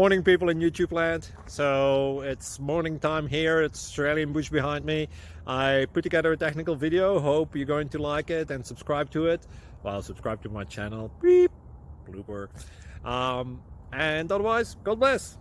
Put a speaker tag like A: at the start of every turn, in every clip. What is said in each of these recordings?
A: Morning people in YouTube land. So it's morning time here. It's Australian bush behind me. I put together a technical video. Hope you're going to like it and subscribe to it. Well, subscribe to my channel. Beep. Blooper. And otherwise, God bless.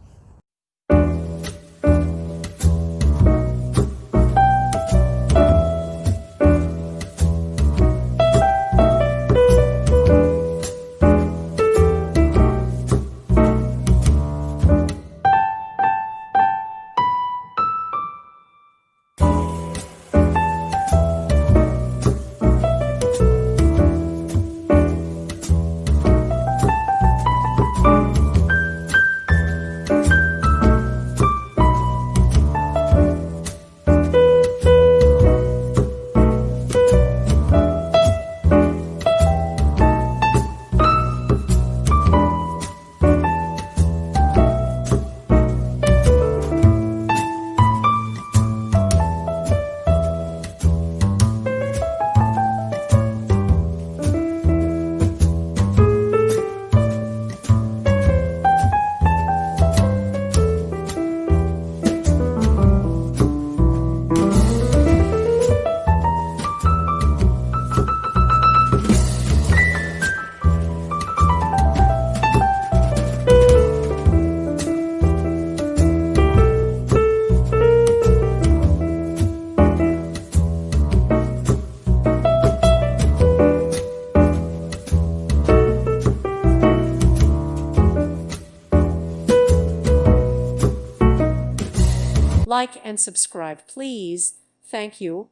B: Like and subscribe, please. Thank you.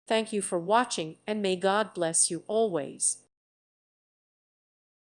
B: Thank you for watching, and may God bless you always.